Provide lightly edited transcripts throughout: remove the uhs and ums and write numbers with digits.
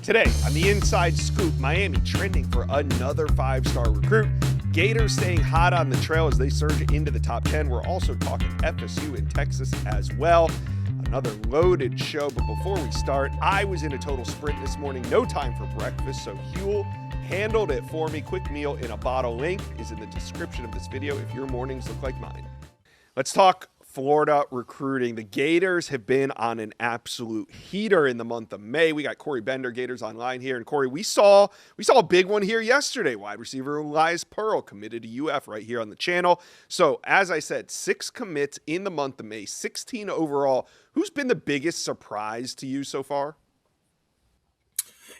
Today on the Inside Scoop, Miami trending for another five-star recruit. Gators staying hot on the trail as they surge into the top 10. We're also talking FSU in Texas as well. Another loaded show, but before we start, I was in a total sprint this morning. No time for breakfast, so Huel handled it for me. Quick meal in a bottle. Link is in the description of this video if your mornings look like mine. Let's talk Florida recruiting. The Gators have been on an absolute heater in the month of May. We got Corey Bender, Gators Online here. And Corey, we saw a big one here yesterday. Wide receiver Elias Pearl committed to UF right here on the channel. So as I said, 6 commits in the month of May, 16 overall. Who's been the biggest surprise to you so far?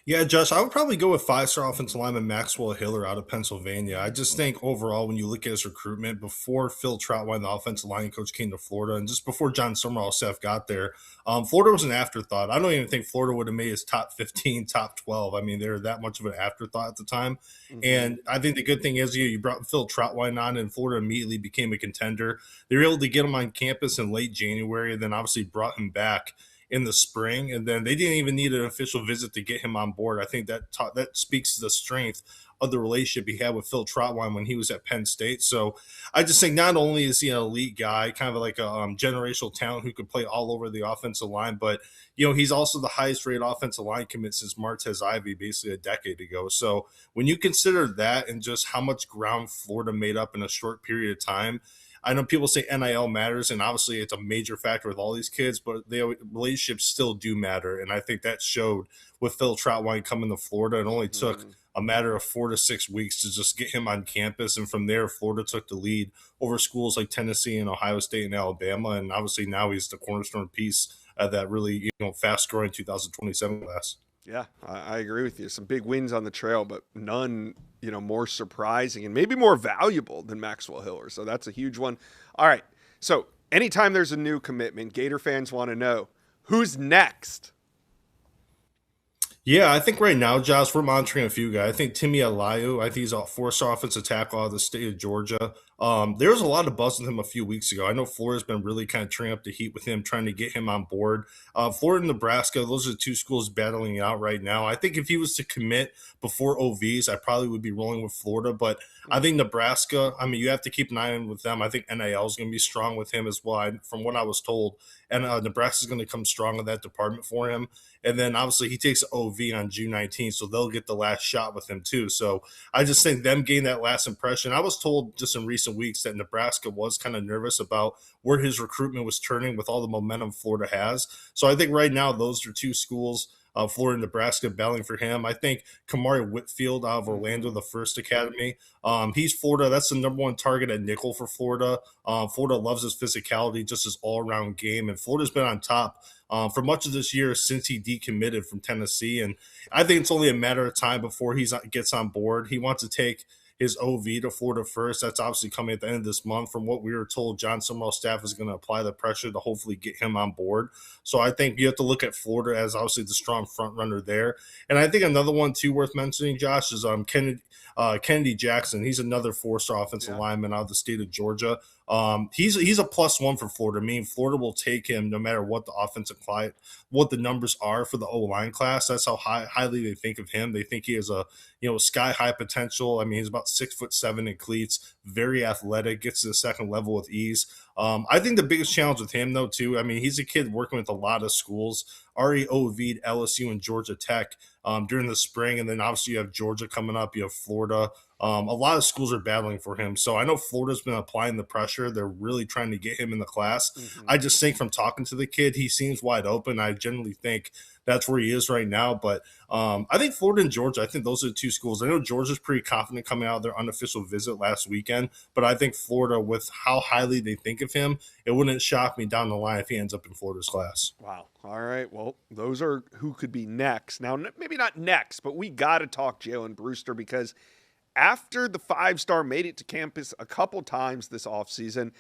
Yeah, Josh, I would probably go with five-star offensive lineman Maxwell Hiller out of Pennsylvania. I just think overall, when you look at his recruitment, before Phil Troutwine, the offensive line coach, came to Florida, and just before John Summerall staff got there, Florida was an afterthought. I don't even think Florida would have made his top 15, top 12. I mean, they were that much of an afterthought at the time. Mm-hmm. And I think the good thing is you brought Phil Troutwine on, and Florida immediately became a contender. They were able to get him on campus in late January, and then obviously brought him back in the spring, and then they didn't even need an official visit to get him on board. I think that speaks to the strength of the relationship he had with Phil Troutwine when he was at Penn State. So I just think not only is he an elite guy, kind of like a generational talent who could play all over the offensive line, but he's also the highest rated offensive line commit since Martez Ivey basically a decade ago. So when you consider that and just how much ground Florida made up in a short period of time, I know people say NIL matters, and obviously it's a major factor with all these kids, but the relationships still do matter. And I think that showed with Phil Troutwine coming to Florida. It only took a matter of 4 to 6 weeks to just get him on campus. And from there, Florida took the lead over schools like Tennessee and Ohio State and Alabama. And obviously now he's the cornerstone piece of that really fast-growing 2027 class. Yeah, I agree with you. Some big wins on the trail, but none, more surprising and maybe more valuable than Maxwell Hiller. So that's a huge one. All right. So anytime there's a new commitment, Gator fans want to know who's next. Yeah, I think right now, Josh, we're monitoring a few guys. I think Timmy Alayu, I think he's a 4-star offensive tackle out of the state of Georgia. There was a lot of buzz with him a few weeks ago. I know Florida's been really kind of turning up the heat with him, trying to get him on board. Florida and Nebraska, those are the two schools battling it out right now. I think if he was to commit before OVs, I probably would be rolling with Florida. But I think Nebraska, you have to keep an eye on with them. I think NIL is going to be strong with him as well. From what I was told, and Nebraska's going to come strong in that department for him. And then obviously he takes OV on June 19th, so they'll get the last shot with him too. So I just think them getting that last impression. I was told just in recent weeks that Nebraska was kind of nervous about where his recruitment was turning with all the momentum Florida has. So I think right now those are two schools, Florida and Nebraska, battling for him. I think Kamari Whitfield out of Orlando, the First Academy. He's Florida. That's the number one target at nickel for Florida. Florida loves his physicality, just his all-around game. And Florida's been on top for much of this year since he decommitted from Tennessee. And I think it's only a matter of time before he gets on board. He wants to take his OV to Florida first. That's obviously coming at the end of this month. From what we were told, John Summerall's staff is going to apply the pressure to hopefully get him on board. So I think you have to look at Florida as obviously the strong front runner there. And I think another one too worth mentioning, Josh, is Kennedy Jackson. He's another 4-star offensive lineman out of the state of Georgia. He's a +1 for Florida. I mean, Florida will take him no matter what the offensive line, what the numbers are for the O-line class. That's how highly they think of him. They think he has a sky high potential. I mean, he's about 6'7" in cleats, very athletic, gets to the second level with ease. I think the biggest challenge with him though too, he's a kid working with a lot of schools. Already OV'd LSU and Georgia Tech during the spring, and then obviously you have Georgia coming up, you have Florida. A lot of schools are battling for him. So I know Florida's been applying the pressure. They're really trying to get him in the class. I just think from talking to the kid, he seems wide open. I generally think that's where he is right now. But I think Florida and Georgia, I think those are the two schools. I know Georgia's pretty confident coming out of their unofficial visit last weekend, but I think Florida, with how highly they think of him, it wouldn't shock me down the line if he ends up in Florida's class. Wow. All right. Well, those are who could be next. Now, maybe not next, but we got to talk Jaylen Brewster, because after the 5-star made it to campus a couple times this offseason,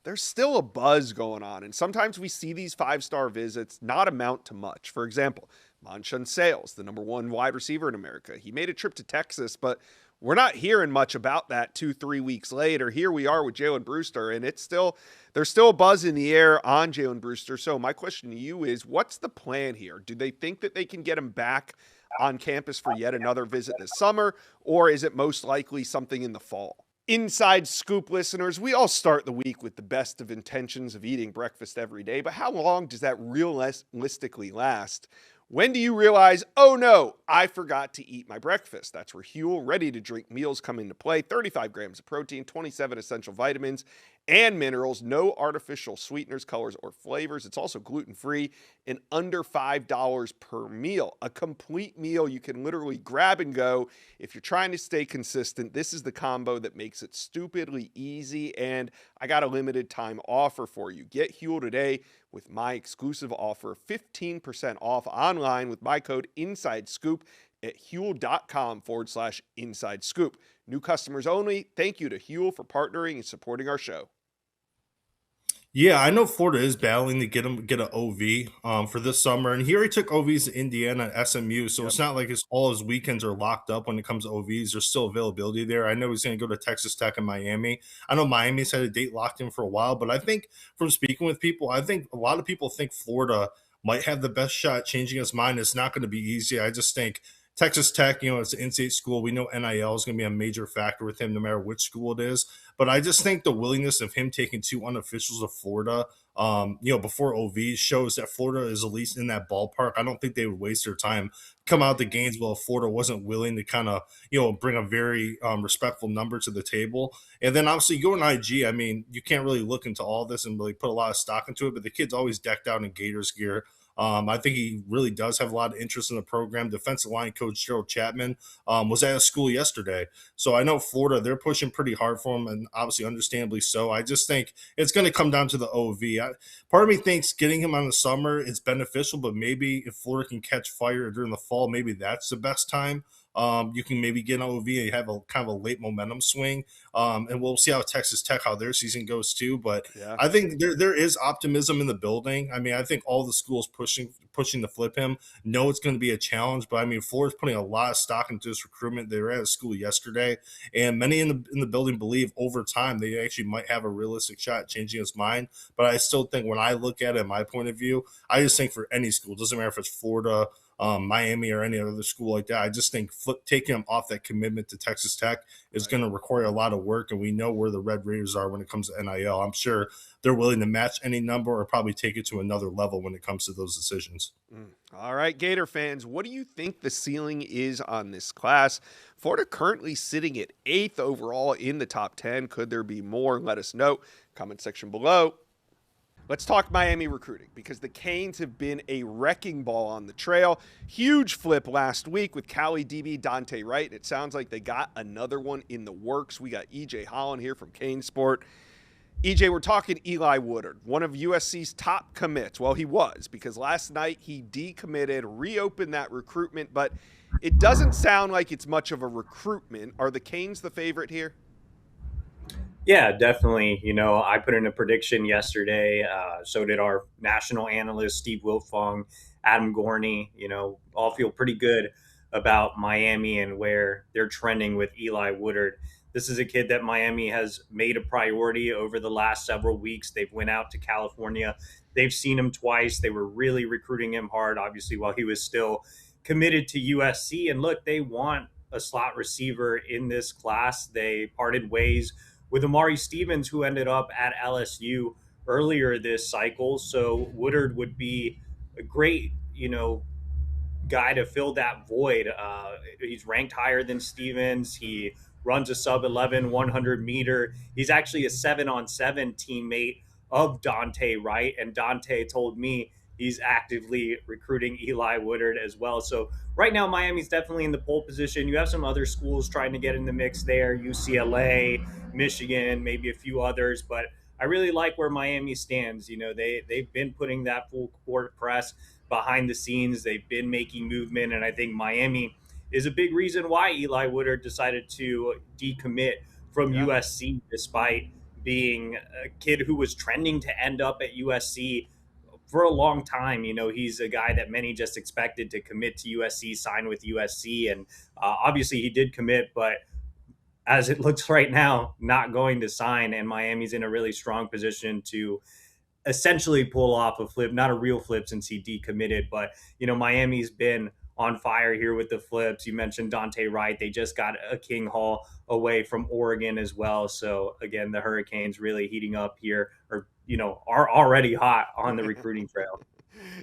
there's still a buzz going on. And sometimes we see these 5-star visits not amount to much. For example, Monshun Sales, the number 1 wide receiver in America. He made a trip to Texas, but we're not hearing much about that 2-3 weeks later. Here we are with Jaylen Brewster, and there's still a buzz in the air on Jaylen Brewster. So my question to you is, what's the plan here? Do they think that they can get him back on campus for yet another visit this summer, or is it most likely something in the fall? Inside Scoop listeners, we all start the week with the best of intentions of eating breakfast every day, but how long does that realistically last? When do you realize, oh no, I forgot to eat my breakfast? That's where Huel ready to drink meals come into play. 35 grams of protein, 27 essential vitamins and minerals, no artificial sweeteners, colors, or flavors. It's also gluten free and under $5 per meal. A complete meal you can literally grab and go. If you're trying to stay consistent, this is the combo that makes it stupidly easy. And I got a limited time offer for you. Get Huel today with my exclusive offer, 15% off online with my code INSIDESCOOP at Huel.com/Inside Scoop. New customers only. Thank you to Huel for partnering and supporting our show. Yeah, I know Florida is battling to get an OV for this summer, and he already took OVs to Indiana and SMU, so Yep. it's not like all his weekends are locked up when it comes to OVs. There's still availability there. I know he's going to go to Texas Tech and Miami. I know Miami's had a date locked in for a while, but I think from speaking with people, I think a lot of people think Florida might have the best shot at changing his mind. It's not going to be easy. I just think Texas Tech, it's an in-state school. We know NIL is going to be a major factor with him, no matter which school it is. But I just think the willingness of him taking two unofficials of Florida, before OV shows that Florida is at least in that ballpark. I don't think they would waste their time come out to Gainesville if Florida wasn't willing to kind of, bring a very respectful number to the table. And then obviously you go in IG. I mean, you can't really look into all this and really put a lot of stock into it, but the kid's always decked out in Gators gear. I think he really does have a lot of interest in the program. Defensive line coach Gerald Chapman was at a school yesterday. So I know Florida, they're pushing pretty hard for him, and obviously understandably so. I just think it's going to come down to the OV. Part of me thinks getting him on the summer is beneficial, but maybe if Florida can catch fire during the fall, maybe that's the best time. You can maybe get an OV and have a kind of a late momentum swing. And we'll see how Texas Tech, how their season goes too. But Yeah. I think there is optimism in the building. I mean, I think all the schools pushing to flip him know it's going to be a challenge. But I mean, Florida's putting a lot of stock into this recruitment. They were at a school yesterday, and many in the building believe over time they actually might have a realistic shot at changing his mind. But I still think when I look at it, my point of view, I just think for any school, doesn't matter if it's Florida, Miami, or any other school like that. I just think taking him off that commitment to Texas Tech is going to require a lot of work, and we know where the Red Raiders are when it comes to NIL. I'm sure they're willing to match any number or probably take it to another level when it comes to those decisions. All right, Gator fans, what do you think the ceiling is on this class? Florida currently sitting at 8th overall in the top 10. Could there be more? Let us know. Comment section below. Let's talk Miami recruiting because the Canes have been a wrecking ball on the trail. Huge flip last week with Cali DB Dante Wright. And it sounds like they got another one in the works. We got EJ Holland here from Cane Sport. EJ, we're talking Eli Woodard, one of USC's top commits. Well, he was, because last night he decommitted, reopened that recruitment, but it doesn't sound like it's much of a recruitment. Are the Canes the favorite here? Yeah, definitely. I put in a prediction yesterday. So did our national analyst, Steve Wiltfong, Adam Gorney. All feel pretty good about Miami and where they're trending with Eli Woodard. This is a kid that Miami has made a priority over the last several weeks. They've went out to California. They've seen him twice. They were really recruiting him hard, obviously, while he was still committed to USC. And look, they want a slot receiver in this class. They parted ways with Amari Stevens, who ended up at LSU earlier this cycle. So Woodard would be a great, guy to fill that void. He's ranked higher than Stevens. He runs a sub 11 100 meter. He's actually a 7-on-7 teammate of Dante Wright. And Dante told me he's actively recruiting Eli Woodard as well. So right now, Miami's definitely in the pole position. You have some other schools trying to get in the mix there, UCLA, Michigan, maybe a few others. But I really like where Miami stands. They've been putting that full court press behind the scenes. They've been making movement. And I think Miami is a big reason why Eli Woodard decided to decommit from USC, despite being a kid who was trending to end up at USC for a long time. He's a guy that many just expected to commit to USC, sign with USC. And obviously he did commit, but as it looks right now, not going to sign. And Miami's in a really strong position to essentially pull off a flip, not a real flip since he decommitted, but Miami's been on fire here with the flips. You mentioned Dante Wright. They just got a King Hall away from Oregon as well. So again, the Hurricanes really heating up here, or are already hot on the recruiting trail.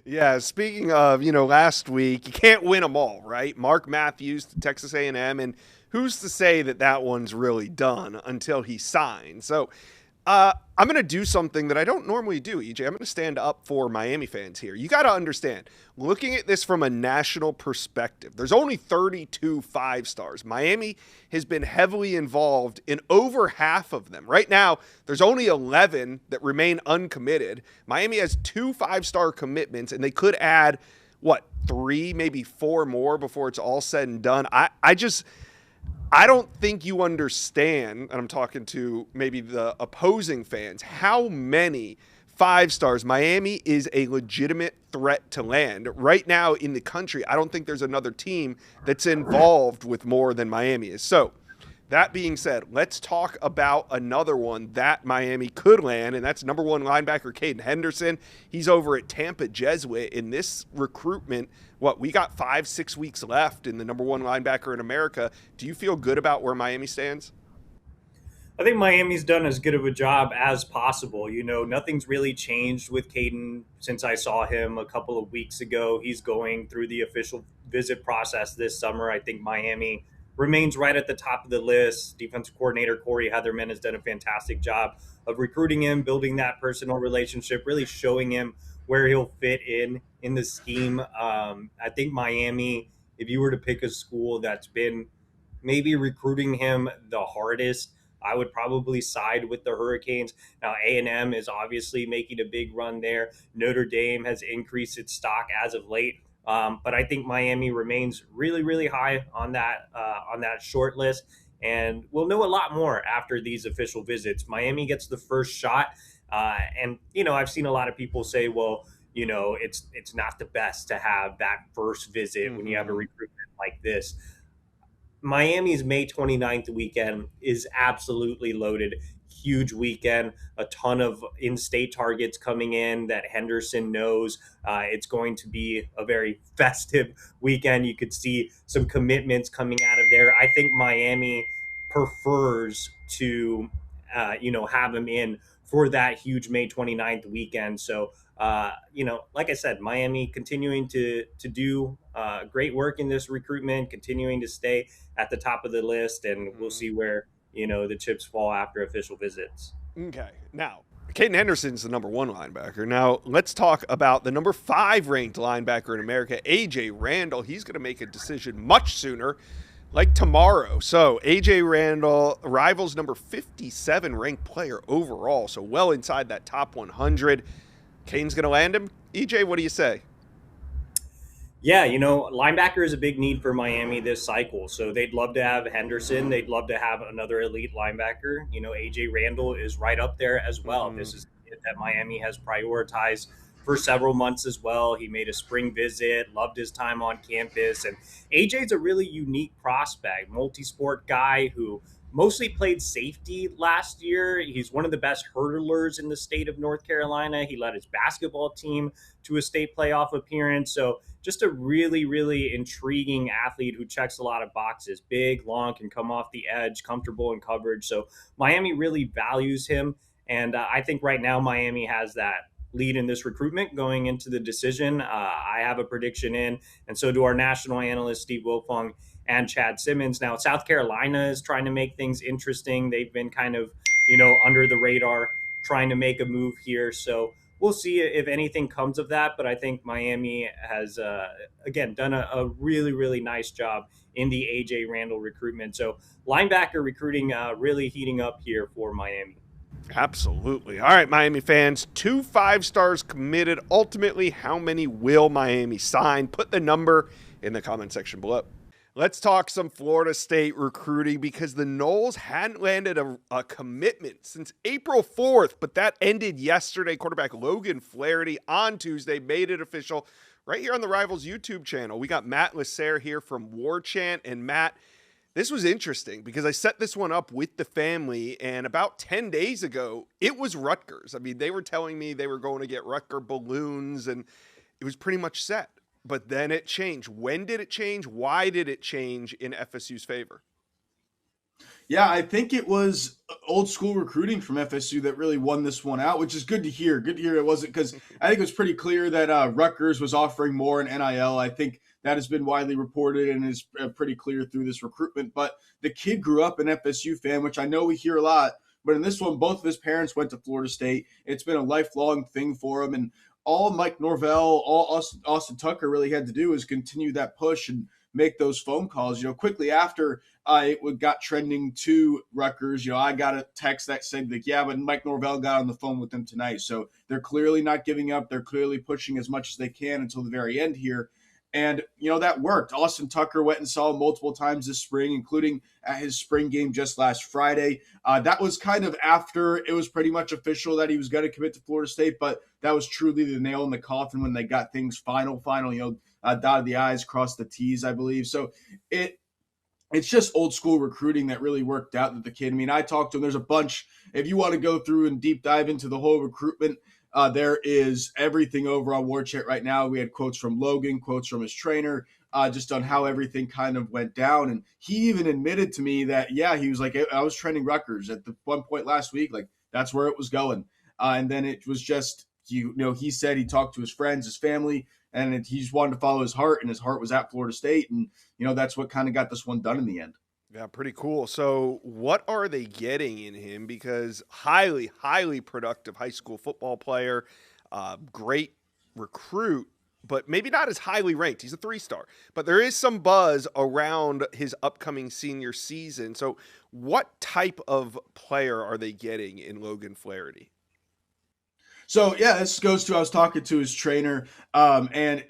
Yeah, speaking of, last week, you can't win them all, right? Mark Matthews to Texas A&M, and who's to say that that one's really done until he signs? So I'm going to do something that I don't normally do, EJ. I'm going to stand up for Miami fans here. You got to understand, looking at this from a national perspective, there's only 32 5-stars. Miami has been heavily involved in over half of them. Right now, there's only 11 that remain uncommitted. Miami has 2 5-star commitments, and they could add, 3, maybe 4 more before it's all said and done. I don't think you understand, and I'm talking to maybe the opposing fans, how many 5-stars Miami is a legitimate threat to land. Right now in the country, I don't think there's another team that's involved with more than Miami is. So, that being said, let's talk about another one that Miami could land, and that's number 1 linebacker Caden Henderson. He's over at Tampa Jesuit in this recruitment. We got 5-6 weeks left in the number 1 linebacker in America. Do you feel good about where Miami stands? I think Miami's done as good of a job as possible. Nothing's really changed with Caden since I saw him a couple of weeks ago. He's going through the official visit process this summer. I think Miami remains right at the top of the list. Defensive coordinator Corey Heatherman has done a fantastic job of recruiting him, building that personal relationship, really showing him where he'll fit in the scheme. I think Miami, if you were to pick a school that's been maybe recruiting him the hardest, I would probably side with the Hurricanes. Now, A&M is obviously making a big run there. Notre Dame has increased its stock as of late. But I think Miami remains really, really high on that short list, and we'll know a lot more after these official visits. Miami gets the first shot, and I've seen a lot of people say, well, it's not the best to have that first visit when you have a recruitment like this. Miami's May 29th weekend is absolutely loaded. Huge weekend, a ton of in-state targets coming in that Henderson knows. It's going to be a very festive weekend. You could see some commitments coming out of there. I think Miami prefers to, have him in for that huge May 29th weekend. So, like I said, Miami continuing to do great work in this recruitment, continuing to stay at the top of the list, and we'll see where the chips fall after official visits. Okay. Now, Caden Henderson's the number 1 linebacker. Now, let's talk about the number 5 ranked linebacker in America, A.J. Randall. He's going to make a decision much sooner, like tomorrow. So, A.J. Randall rivals number 57 ranked player overall, so well inside that top 100. Caden's going to land him. EJ, what do you say? Yeah, linebacker is a big need for Miami this cycle. So they'd love to have Henderson. They'd love to have another elite linebacker. AJ Randall is right up there as well. This is it that Miami has prioritized for several months as well. He made a spring visit, loved his time on campus. And AJ's a really unique prospect, multi-sport guy who mostly played safety last year. He's one of the best hurdlers in the state of North Carolina. He led his basketball team to a state playoff appearance. So just a really, really intriguing athlete who checks a lot of boxes. Big, long, can come off the edge, comfortable in coverage. So Miami really values him. And I think right now Miami has that lead in this recruitment going into the decision. I have a prediction in, and so do our national analyst, Steve Wilfong and Chad Simmons. Now, South Carolina is trying to make things interesting. They've been kind of, under the radar, trying to make a move here. So we'll see if anything comes of that. But I think Miami has, again, done a really, really nice job in the A.J. Randall recruitment. So linebacker recruiting really heating up here for Miami. Absolutely. All right, Miami fans, 2 5-stars committed. Ultimately, how many will Miami sign? Put the number in the comment section below. Let's talk some Florida State recruiting because the Noles hadn't landed a commitment since April 4th, but that ended yesterday. Quarterback Logan Flarity on Tuesday made it official right here on the Rivals YouTube channel. We got Matt Lasser here from War Chant, and Matt, this was interesting because I set this one up with the family, and about 10 days ago, it was Rutgers. I mean, they were telling me they were going to get Rutger balloons, and it was pretty much set. but then it changed. When did it change? Why did it change in FSU's favor? Yeah, I think it was old school recruiting from FSU that really won this one out, which is good to hear. Good to hear it wasn't, because I think it was pretty clear that Rutgers was offering more in NIL. I think that has been widely reported and is pretty clear through this recruitment. But the kid grew up an FSU fan, which I know we hear a lot. But in this one, both of his parents went to Florida State. It's been a lifelong thing for him. And all Mike Norvell, all Austin Tucker really had to do is continue that push and make those phone calls. Quickly after it got trending to Rutgers, I got a text that said, like, yeah, but Mike Norvell got on the phone with them tonight. So they're clearly not giving up. They're clearly pushing as much as they can until the very end here. And, that worked. Austin Tucker went and saw him multiple times this spring, including at his spring game just last Friday. That was kind of after it was pretty much official that he was going to commit to Florida State, but that was truly the nail in the coffin when they got things final, dotted the I's, crossed the T's, I believe. So it's just old school recruiting that really worked out with the kid. I mean, I talked to him. There's a bunch. If you want to go through and deep dive into the whole recruitment, there is everything over on War Chant right now. We had quotes from Logan, quotes from his trainer, just on how everything kind of went down. And he even admitted to me that, yeah, he was like, I was trending Rutgers at the one point last week. Like, that's where it was going. And then it was just, he said he talked to his friends, his family, and he just wanted to follow his heart, and his heart was at Florida State. And, that's what kind of got this one done in the end. Yeah, pretty cool. So what are they getting in him? Because highly, highly productive high school football player, great recruit, but maybe not as highly ranked. He's a 3-star, but there is some buzz around his upcoming senior season. So what type of player are they getting in Logan Flarity? So, yeah, this goes to, I was talking to his trainer, and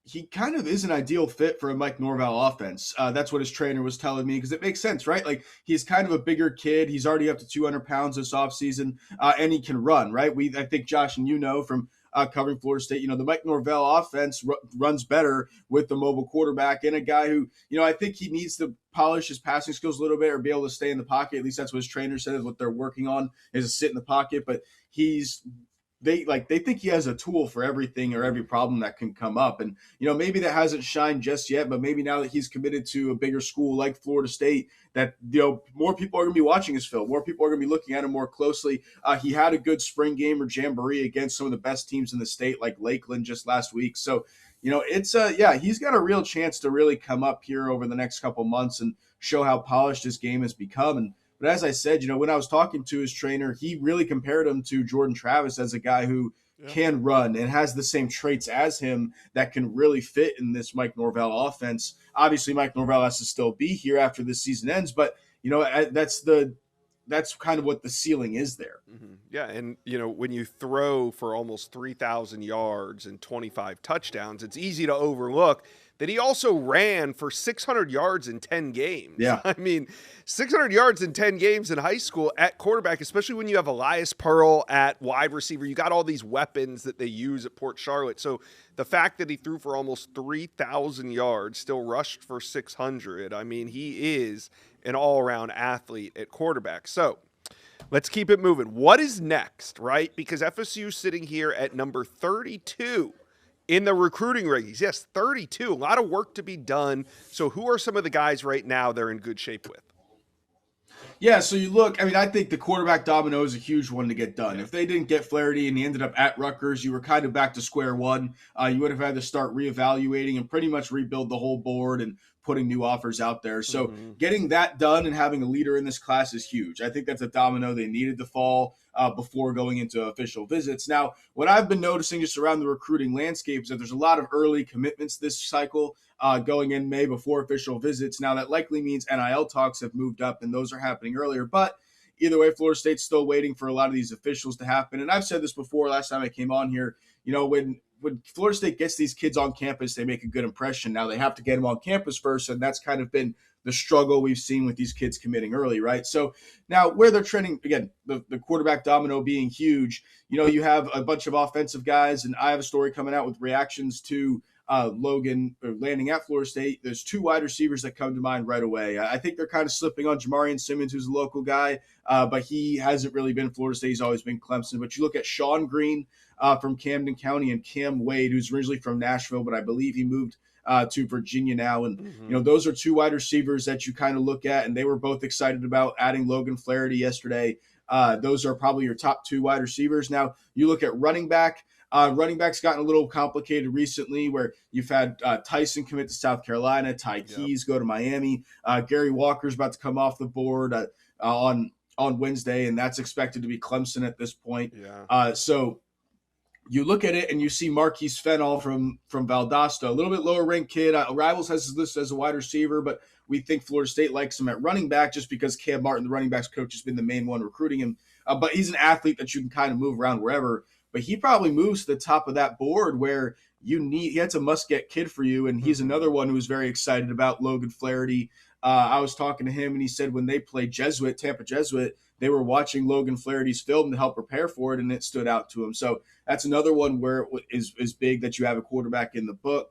he kind of is an ideal fit for a Mike Norvell offense. That's what his trainer was telling me, because it makes sense, right? Like, he's kind of a bigger kid. He's already up to 200 pounds this offseason, and he can run, right? I think, Josh, and from covering Florida State, the Mike Norvell offense runs better with the mobile quarterback and a guy who, I think he needs to polish his passing skills a little bit or be able to stay in the pocket. At least that's what his trainer said is what they're working on, is to sit in the pocket. But they think he has a tool for everything or every problem that can come up. And, maybe that hasn't shined just yet, but maybe now that he's committed to a bigger school like Florida State, that, more people are going to be watching his film. More people are going to be looking at him more closely. He had a good spring game or jamboree against some of the best teams in the state, like Lakeland just last week. So, he's got a real chance to really come up here over the next couple months and show how polished his game has become. But as I said, when I was talking to his trainer, he really compared him to Jordan Travis as a guy who can run and has the same traits as him that can really fit in this Mike Norvell offense. Obviously, Mike Norvell has to still be here after this season ends, but, that's kind of what the ceiling is there. Mm-hmm. Yeah, and, when you throw for almost 3,000 yards and 25 touchdowns, it's easy to overlook that he also ran for 600 yards in 10 games. Yeah. I mean, 600 yards in 10 games in high school at quarterback, especially when you have Elias Pearl at wide receiver. You got all these weapons that they use at Port Charlotte. So the fact that he threw for almost 3,000 yards, still rushed for 600, I mean, he is an all-around athlete at quarterback. So let's keep it moving. What is next, right? Because FSU sitting here at number 32 in the recruiting rankings. Yes, 32. A lot of work to be done. So who are some of the guys right now they're in good shape with? Yeah, so you look, I think the quarterback domino is a huge one to get done. Yeah. If they didn't get Flarity and he ended up at Rutgers, you were kind of back to square one. You would have had to start reevaluating and pretty much rebuild the whole board and putting new offers out there. So getting that done and having a leader in this class is huge. I think that's a domino they needed to fall before going into official visits. Now, what I've been noticing just around the recruiting landscape is that there's a lot of early commitments this cycle going in May before official visits. Now, that likely means NIL talks have moved up, and those are happening earlier. But either way, Florida State's still waiting for a lot of these officials to happen. And I've said this before last time I came on here, when Florida State gets these kids on campus, they make a good impression. Now they have to get them on campus first, and that's kind of been the struggle we've seen with these kids committing early, right? So now where they're trending, again, the quarterback domino being huge, you have a bunch of offensive guys, and I have a story coming out with reactions to Logan landing at Florida State, there's 2 wide receivers that come to mind right away. I think they're kind of slipping on Jamarian Simmons, who's a local guy, but he hasn't really been Florida State. He's always been Clemson. But you look at Sean Green from Camden County and Cam Wade, who's originally from Nashville, but I believe he moved to Virginia now. And, those are 2 wide receivers that you kind of look at, and they were both excited about adding Logan Flarity yesterday. Those are probably your top 2 wide receivers. Now, you look at running back. Running back's gotten a little complicated recently where you've had Tyson commit to South Carolina, Ty Keys go to Miami. Gary Walker's about to come off the board on Wednesday, and that's expected to be Clemson at this point. So you look at it and you see Marquise Fennell from Valdosta, a little bit lower ranked kid. Rivals has his list as a wide receiver, but we think Florida State likes him at running back just because Cam Martin, the running backs coach, has been the main one recruiting him. But he's an athlete that you can kind of move around wherever. But he probably moves to the top of that board where that's a must-get kid for you, and he's another one who's very excited about Logan Flarity. I was talking to him, and he said when they played Tampa Jesuit, they were watching Logan Flarity's film to help prepare for it, and it stood out to him. So that's another one where it is big that you have a quarterback in the boat.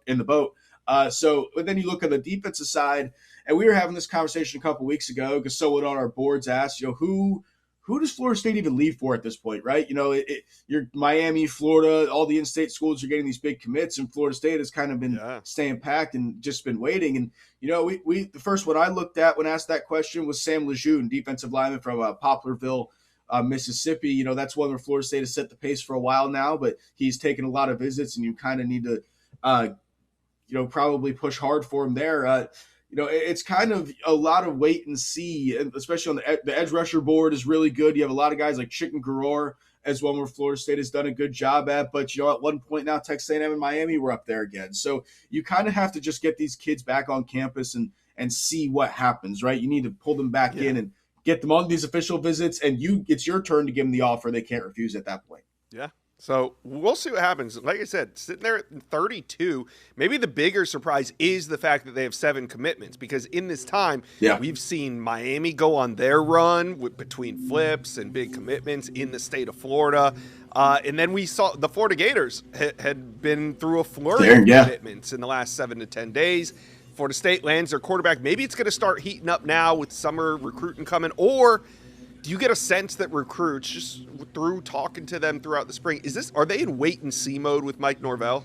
But then you look at the defensive side, and we were having this conversation a couple weeks ago because someone on our boards asked, who does Florida State even leave for at this point, right? You're Miami, Florida, all the in-state schools are getting these big commits, and Florida State has kind of been staying packed and just been waiting. And, the first one I looked at when asked that question was Sam Lejeune, defensive lineman from Poplarville, Mississippi. That's one where Florida State has set the pace for a while now, but he's taken a lot of visits, and you kind of need to, probably push hard for him there. It's kind of a lot of wait and see, especially on the edge rusher board is really good. You have a lot of guys like Chicken Garor as one where Florida State has done a good job at. But, at one point now, Texas A&M and Miami were up there again. So you kind of have to just get these kids back on campus and see what happens, right? You need to pull them back in and get them on these official visits, and it's your turn to give them the offer they can't refuse at that point. Yeah. So we'll see what happens. Like I said, sitting there at 32, maybe the bigger surprise is the fact that they have 7 commitments, because in this time, we've seen Miami go on their run between flips and big commitments in the state of Florida. And then we saw the Florida Gators had been through a flurry of commitments in the last 7 to 10 days. Florida State lands their quarterback. Maybe it's going to start heating up now with summer recruiting coming, or do you get a sense that recruits, just through talking to them throughout the spring, are they in wait and see mode with Mike Norvell?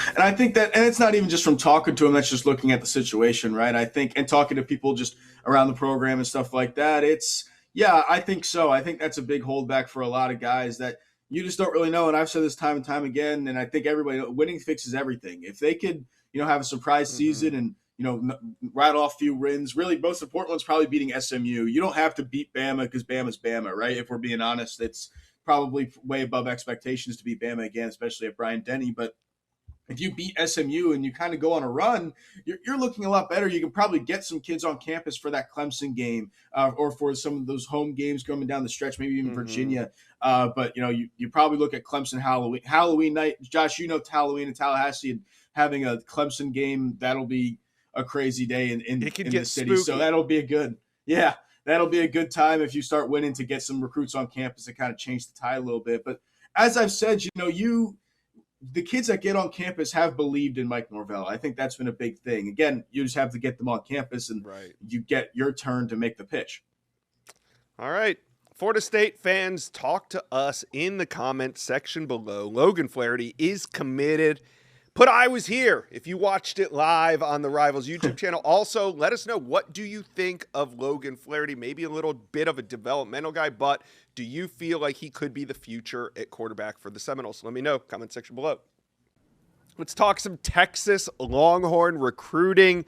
And I think that, and it's not even just from talking to him, that's just looking at the situation, right? I think, and talking to people just around the program and stuff like that, I think so. I think that's a big holdback for a lot of guys that you just don't really know. And I've said this time and time again, and I think everybody, winning fixes everything. If they could, have a surprise season and, rattle off a few wins. Really, most important one's probably beating SMU. You don't have to beat Bama because Bama's Bama, right? If we're being honest, it's probably way above expectations to beat Bama again, especially at Bryant-Denny. But if you beat SMU and you kind of go on a run, you're looking a lot better. You can probably get some kids on campus for that Clemson game or for some of those home games coming down the stretch, maybe even Virginia. But, you probably look at Clemson Halloween night. Josh, Halloween in Tallahassee, and having a Clemson game, that'll be a crazy day in the city. Spooky. So that'll be that'll be a good time if you start winning to get some recruits on campus to kind of change the tide a little bit. But as I've said, the kids that get on campus have believed in Mike Norvell. I think that's been a big thing. Again, you just have to get them on campus, and you get your turn to make the pitch. All right. Florida State fans, talk to us in the comments section below. Logan Flarity is committed. Put I was here if you watched it live on the Rivals YouTube channel. Also, let us know, what do you think of Logan Flarity? Maybe a little bit of a developmental guy, but do you feel like he could be the future at quarterback for the Seminoles? Let me know. Comment section below. Let's talk some Texas Longhorn recruiting.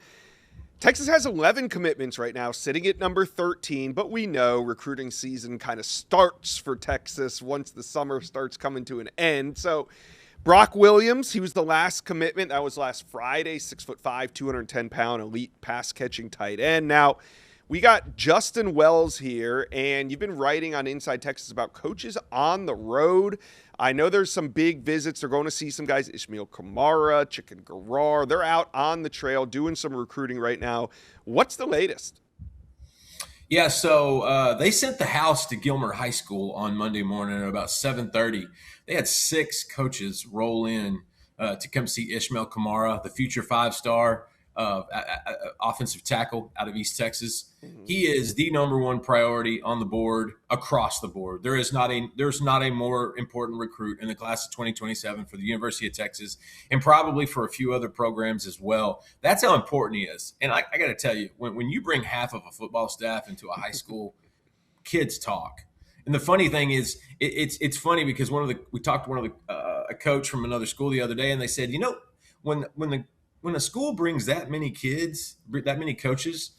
Texas has 11 commitments right now, sitting at number 13, but we know recruiting season kind of starts for Texas once the summer starts coming to an end. So Brock Williams, he was the last commitment. That was last Friday, 6'5", 210-pound elite pass-catching tight end. Now, we got Justin Wells here, and you've been writing on Inside Texas about coaches on the road. I know there's some big visits. They're going to see some guys, Ishmael Kamara, Chicken Garrar. They're out on the trail doing some recruiting right now. What's the latest? Yeah, so they sent the house to Gilmer High School on Monday morning at about 7:30. They had 6 coaches roll in to come see Ishmael Kamara, the future 5-star offensive tackle out of East Texas. He is the number one priority on the board across the board. There's not a more important recruit in the class of 2027 for the University of Texas, and probably for a few other programs as well. That's how important he is. And I got to tell you, when you bring half of a football staff into a high school, kids talk. And the funny thing is, it's funny because we talked to a coach from another school the other day, and they said, when a school brings that many kids, that many coaches,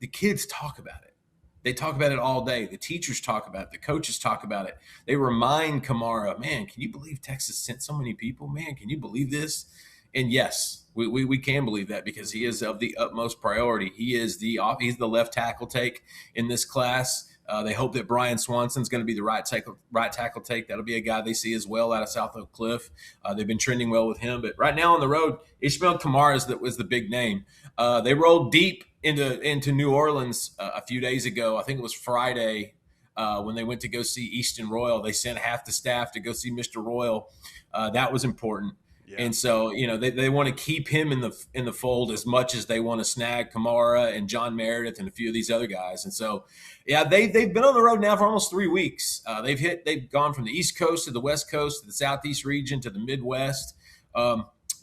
the kids talk about it. They talk about it all day. The teachers talk about it. The coaches talk about it. They remind Kamara, man, can you believe Texas sent so many people? Man, can you believe this? And yes, we can believe that because he is of the utmost priority. He's the left tackle take in this class. They hope that Brian Swanson's going to be the right tackle take. That'll be a guy they see as well out of South Oak Cliff. They've been trending well with him. But right now on the road, Ishmael Kamara was the big name. They rolled deep into New Orleans a few days ago. I think it was Friday when they went to go see Easton Royal. They sent half the staff to go see Mr. Royal. That was important. Yeah. And so, they want to keep him in the fold as much as they want to snag Kamara and John Meredith and a few of these other guys. And so, yeah, they've been on the road now for almost 3 weeks. They've gone from the East Coast to the West Coast to the Southeast region to the Midwest.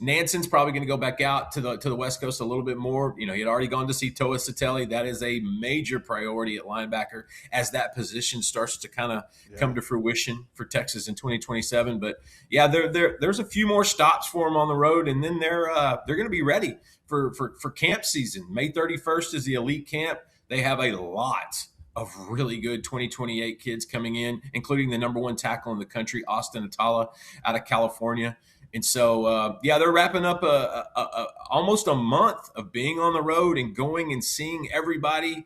Nanson's probably going to go back out to the West Coast a little bit more. He had already gone to see Toa Sateli. That is a major priority at linebacker as that position starts to kind of come to fruition for Texas in 2027. But yeah, there's a few more stops for them on the road, and then they're going to be ready for camp season. May 31st is the elite camp. They have a lot of really good 2028 kids coming in, including the number one tackle in the country, Austin Atala, out of California. And so, they're wrapping up almost a month of being on the road and going and seeing everybody,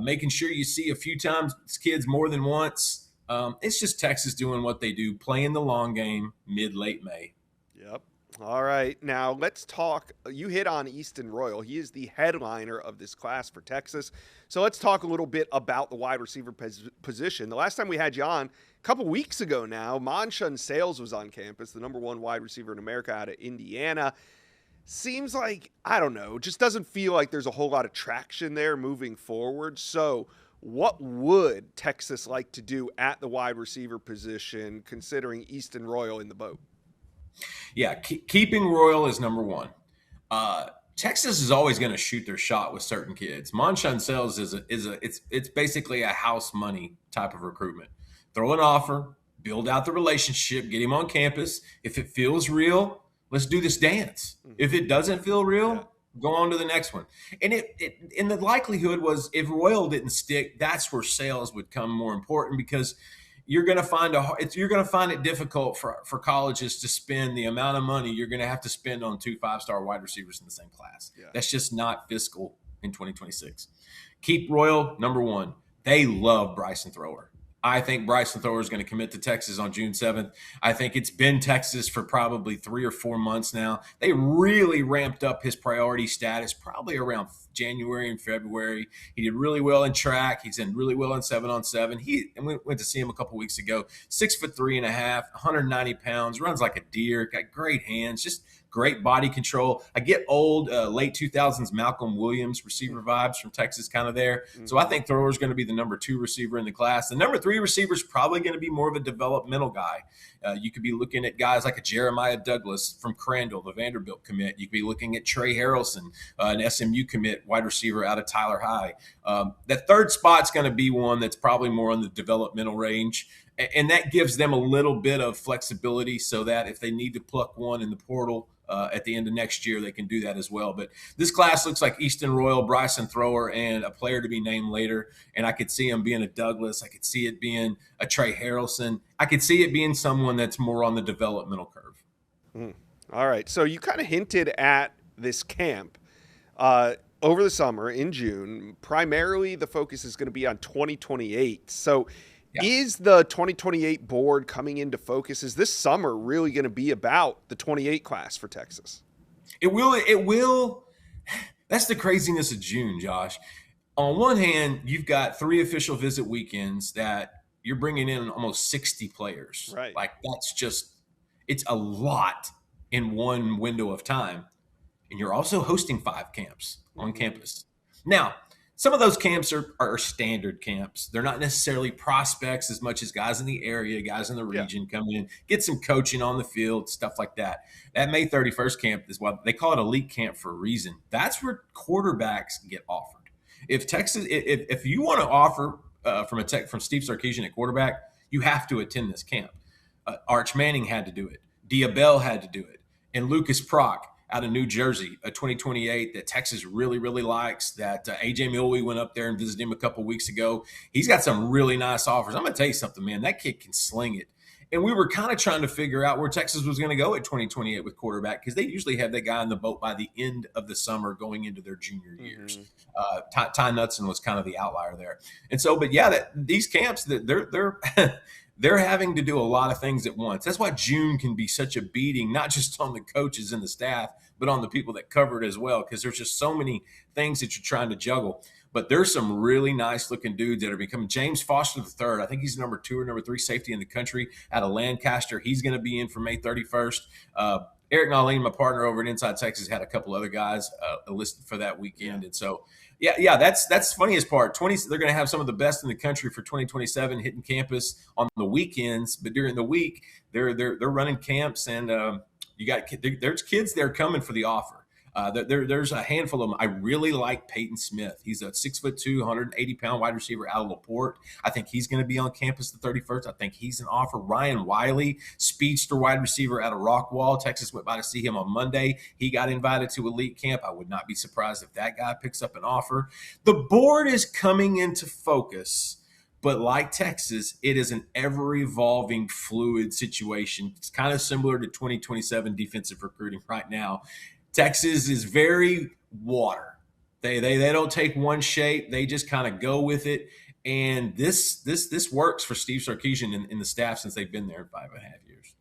making sure you see a few times kids more than once. It's just Texas doing what they do, playing the long game mid-late May. Yep. All right. Now let's talk. You hit on Easton Royal. He is the headliner of this class for Texas. So let's talk a little bit about the wide receiver position. The last time we had you on, a couple weeks ago now, Monshun Sales was on campus, the number one wide receiver in America out of Indiana. Seems like, I don't know, just doesn't feel like there's a whole lot of traction there moving forward. So what would Texas like to do at the wide receiver position, considering Easton Royal in the boat? Yeah, keeping Royal is number one. Texas is always going to shoot their shot with certain kids. Monshun Sales it's basically a house money type of recruitment. Throw an offer, build out the relationship, get him on campus. If it feels real, let's do this dance. If it doesn't feel real, go on to the next one. And the likelihood was if Royal didn't stick, that's where Sales would come more important because you're going to find it difficult for colleges to spend the amount of money you're going to have to spend on 2 5-star wide receivers in the same class. Yeah. That's just not fiscal in 2026. Keep Royal number one. They love Bryson Thrower. I think Bryson Thrower is going to commit to Texas on June 7th. I think it's been Texas for probably 3 or 4 months now. They really ramped up his priority status probably around January and February. He did really well in track. He's done really well in 7-on-7. And we went to see him a couple weeks ago. 6'3.5", 190 pounds, runs like a deer, got great hands, just great body control. I get old, late 2000s Malcolm Williams receiver vibes from Texas kind of there. Mm-hmm. So I think Thrower is going to be the number 2 receiver in the class. The number 3 receiver is probably going to be more of a developmental guy. You could be looking at guys like a Jeremiah Douglas from Crandall, the Vanderbilt commit. You could be looking at Trey Harrelson, an SMU commit, wide receiver out of Tyler High. That third spot's going to be one that's probably more in the developmental range. And that gives them a little bit of flexibility so that if they need to pluck one in the portal at the end of next year, they can do that as well. But this class looks like Easton Royal, Bryson Thrower, and a player to be named later. And I could see him being a Douglas. I could see it being a Trey Harrelson. I could see it being someone that's more on the developmental curve. All right. So you kind of hinted at this camp over the summer in June. Primarily, the focus is going to be on 2028. So is the 2028 board coming into focus? Is this summer really going to be about the 28 class for Texas? It will. That's the craziness of June, Josh. On one hand, you've got 3 official visit weekends that you're bringing in almost 60 players. Right. Like it's a lot in one window of time. And you're also hosting 5 camps on campus. Now, some of those camps are standard camps. They're not necessarily prospects as much as guys in the area, guys in the region come in, get some coaching on the field, stuff like that. That May 31st camp is what they call it elite camp for a reason. That's where quarterbacks get offered. If Texas, if you want to offer from Steve Sarkisian at quarterback, you have to attend this camp. Arch Manning had to do it. Diabell had to do it. And Lucas Prock out of New Jersey, a 2028 that Texas really, really likes, that A.J. Milwee went up there and visited him a couple weeks ago. He's got some really nice offers. I'm going to tell you something, man. That kid can sling it. And we were kind of trying to figure out where Texas was going to go at 2028 with quarterback, because they usually have that guy in the boat by the end of the summer going into their junior years. Ty Knutson was kind of the outlier there. And so, but yeah, these camps, they're having to do a lot of things at once. That's why June can be such a beating, not just on the coaches and the staff, but on the people that cover it as well, because there's just so many things that you're trying to juggle. But there's some really nice looking dudes that are becoming. James Foster III, I think he's number 2 or number 3 safety in the country out of Lancaster. He's going to be in for May 31st. Eric Nalin, my partner over at Inside Texas, had a couple other guys listed for that weekend. And so, yeah, that's the funniest part. They're going to have some of the best in the country for 2027 hitting campus on the weekends, but during the week they're running camps, and there's kids there coming for the offer. There's a handful of them. I really like Peyton Smith. He's a 6'2", 180-pound wide receiver out of LaPorte. I think he's going to be on campus the 31st. I think he's an offer. Ryan Wiley, speedster wide receiver out of Rockwall. Texas went by to see him on Monday. He got invited to elite camp. I would not be surprised if that guy picks up an offer. The board is coming into focus, but like Texas, it is an ever-evolving, fluid situation. It's kind of similar to 2027 defensive recruiting right now. Texas is very water. They don't take one shape. They just kind of go with it. And this works for Steve Sarkisian and the staff since they've been there in 5.5 years.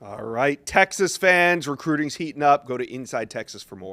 All right, Texas fans, recruiting's heating up. Go to Inside Texas for more.